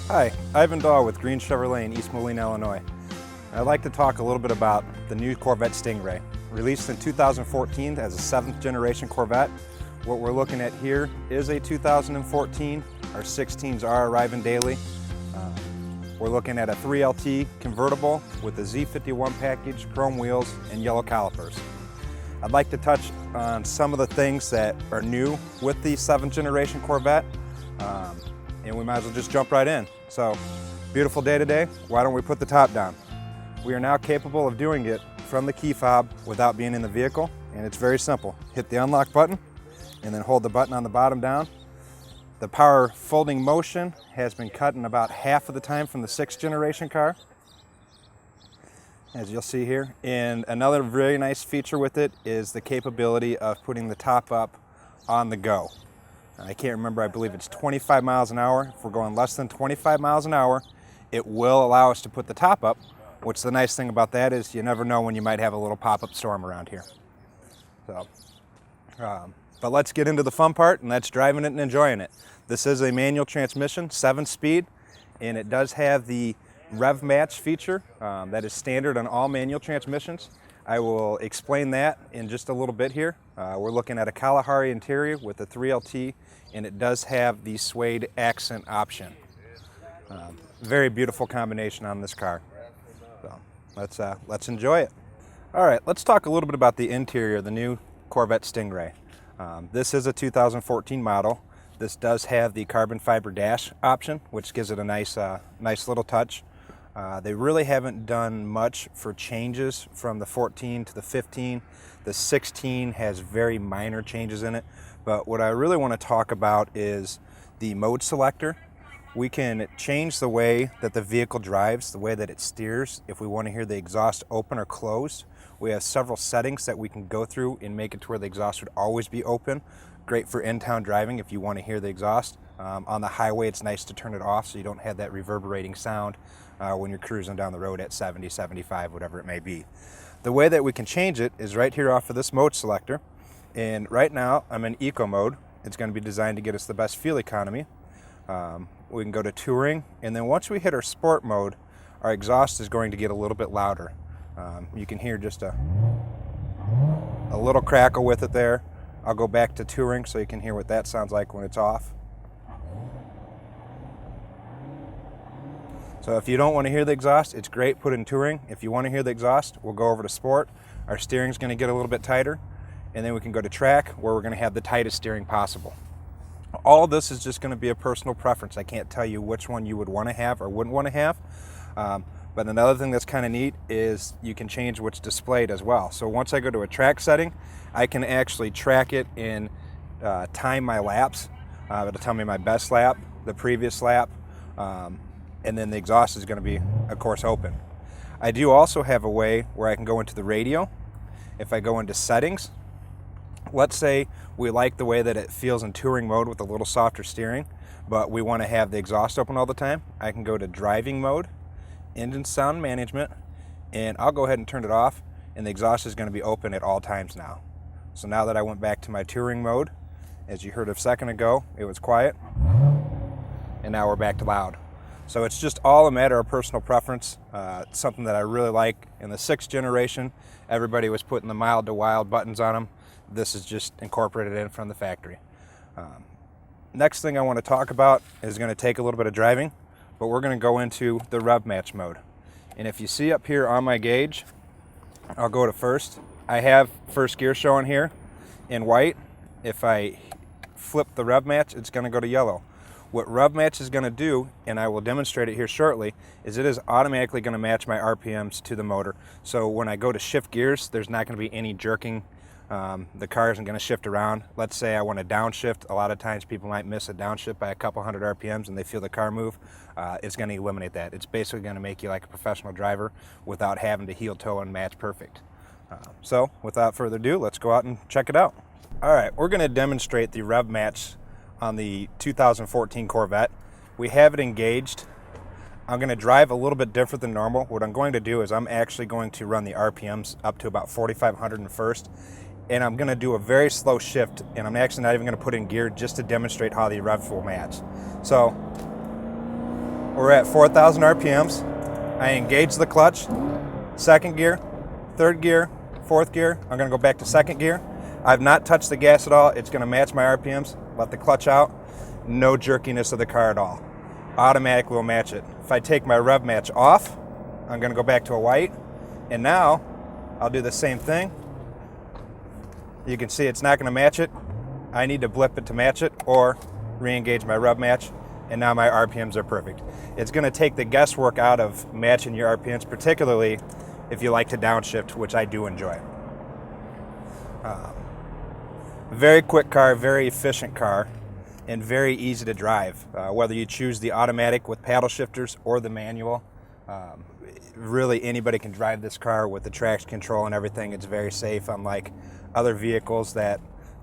Hi, Ivan Dahl with Green Chevrolet in East Moline, Illinois. I'd like to talk a little bit about the new Corvette Stingray. Released in 2014 as a 7th generation Corvette. What we're looking at here is a 2014. Our 16s are arriving daily. We're looking at a 3LT convertible with a Z51 package, chrome wheels, and yellow calipers. I'd like to touch on some of the things that are new with the 7th generation Corvette. And we might as well just jump right in. So, beautiful day today, why don't we put the top down? We are now capable of doing it from the key fob without being in the vehicle, and it's very simple. Hit the unlock button, and then hold the button on the bottom down. The power folding motion has been cut in about half of the time from the 6th generation car, as you'll see here. And another very nice feature with it is the capability of putting the top up on the go. I can't remember, I believe it's 25 miles an hour. If we're going less than 25 miles an hour, it will allow us to put the top up, which the nice thing about that is you never know when you might have a little pop-up storm around here. So, but let's get into the fun part, and that's driving it and enjoying it. This is a manual transmission, 7-speed, and it does have the rev match feature that is standard on all manual transmissions. I will explain that in just a little bit here. We're looking at a Kalahari interior with a 3LT, and it does have the suede accent option. Very beautiful combination on this car. So let's enjoy it. All right, let's talk a little bit about the interior of the new Corvette Stingray. This is a 2014 model. This does have the carbon fiber dash option, which gives it a nice little touch. They really haven't done much for changes from the 14 to the 15. The 16 has very minor changes in it, but what I really want to talk about is the mode selector. We can change the way that the vehicle drives, the way that it steers, if we want to hear the exhaust open or closed. We have several settings that we can go through and make it to where the exhaust would always be open. Great for in-town driving if you want to hear the exhaust. On the highway, it's nice to turn it off so you don't have that reverberating sound when you're cruising down the road at 70, 75, whatever it may be. The way that we can change it is right here off of this mode selector. And right now, I'm in eco mode. It's going to be designed to get us the best fuel economy. We can go to touring, and then once we hit our sport mode, our exhaust is going to get a little bit louder. You can hear just a little crackle with it there. I'll go back to touring so you can hear what that sounds like when it's off. So if you don't want to hear the exhaust, it's great, put in touring. If you want to hear the exhaust, we'll go over to sport. Our steering's going to get a little bit tighter, and then we can go to track where we're going to have the tightest steering possible. All of this is just going to be a personal preference. I can't tell you which one you would want to have or wouldn't want to have. But another thing that's kind of neat is you can change what's displayed as well. So once I go to a track setting, I can actually track it and time my laps. It'll tell me my best lap, the previous lap, and then the exhaust is going to be, of course, open. I do also have a way where I can go into the radio. If I go into settings, let's say we like the way that it feels in touring mode with a little softer steering, but we want to have the exhaust open all the time. I can go to driving mode, engine sound management, and I'll go ahead and turn it off, and the exhaust is going to be open at all times now. So now that I went back to my touring mode, as you heard a second ago, it was quiet, and now we're back to loud. So it's just all a matter of personal preference. It's something that I really like. In the 6th generation, everybody was putting the mild to wild buttons on them. This is just incorporated in from the factory. Next thing I want to talk about is going to take a little bit of driving, but we're going to go into the rev match mode. And if you see up here on my gauge, I'll go to first. I have first gear showing here in white. If I flip the rev match, it's going to go to yellow. What rev match is going to do, and I will demonstrate it here shortly, is it is automatically going to match my RPMs to the motor. So when I go to shift gears, there's not going to be any jerking. The car isn't going to shift around. Let's say I want to downshift. A lot of times people might miss a downshift by a couple hundred RPMs and they feel the car move. It's going to eliminate that. It's basically going to make you like a professional driver without having to heel toe and match perfect. So without further ado, let's go out and check it out. All right, we're going to demonstrate the rev match on the 2014 Corvette. We have it engaged. I'm going to drive a little bit different than normal. What I'm going to do is I'm actually going to run the RPMs up to about 4,500 in first, and I'm going to do a very slow shift, and I'm actually not even going to put in gear just to demonstrate how the revs will match. So We're at 4,000 RPMs. I engage the clutch, second gear, third gear, fourth gear. I'm gonna go back to second gear. I've not touched the gas at all. It's gonna match my RPMs. Let the clutch out. No jerkiness of the car at all. Automatically will match it. If I take my rev match off, I'm gonna go back to a white. And now I'll do the same thing. You can see it's not gonna match it. I need to blip it to match it or re-engage my rev match. And now my RPMs are perfect. It's gonna take the guesswork out of matching your RPMs, particularly if you like to downshift, which I do enjoy. Very quick car, very efficient car, and very easy to drive. Whether you choose the automatic with paddle shifters or the manual, really anybody can drive this car with the traction control and everything. It's very safe, unlike other vehicles that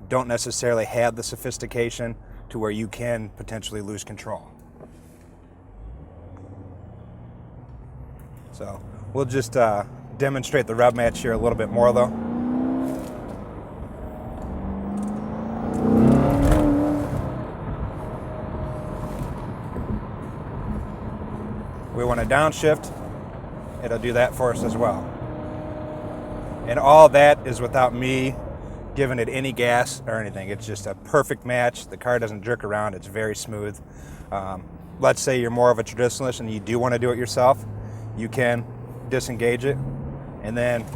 don't necessarily have the sophistication to where you can potentially lose control. So we'll just demonstrate the rev match here a little bit more though. We want to downshift, it'll do that for us as well. And all that is without me giving it any gas or anything. It's just a perfect match. The car doesn't jerk around, it's very smooth. Let's say you're more of a traditionalist and you do want to do it yourself, you can disengage it and then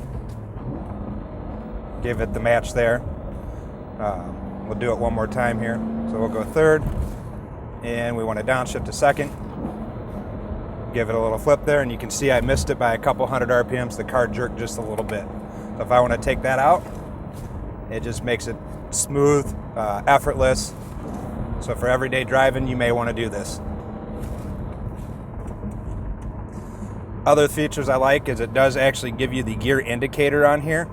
give it the match there. We'll do it one more time here. So we'll go third and we want to downshift to second. Give it a little flip there and you can see I missed it by a couple hundred RPMs. The car jerked just a little bit. So if I want to take that out, it just makes it smooth, effortless. So for everyday driving, you may want to do this. Other features I like is it does actually give you the gear indicator on here.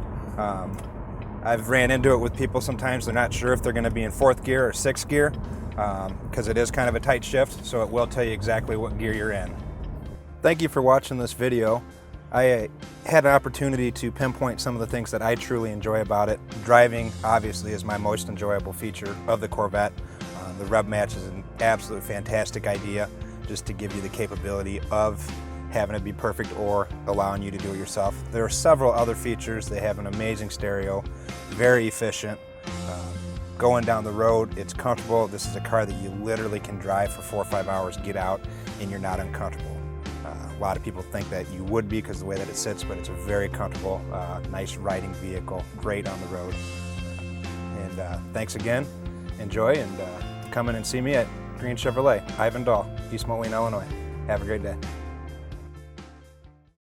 I've ran into it with people sometimes. They're not sure if they're going to be in fourth gear or sixth gear because it is kind of a tight shift. So it will tell you exactly what gear you're in. Thank you for watching this video. I had an opportunity to pinpoint some of the things that I truly enjoy about it. Driving, obviously, is my most enjoyable feature of the Corvette. The rev match is an absolute fantastic idea, just to give you the capability of having it be perfect or allowing you to do it yourself. There are several other features. They have an amazing stereo, very efficient. Going down the road, it's comfortable. This is a car that you literally can drive for 4 or 5 hours, get out, and you're not uncomfortable. A lot of people think that you would be because of the way that it sits, but it's a very comfortable, nice riding vehicle, great on the road. And thanks again, enjoy, and come in and see me at Green Chevrolet, Ivandale, East Moline, Illinois. Have a great day.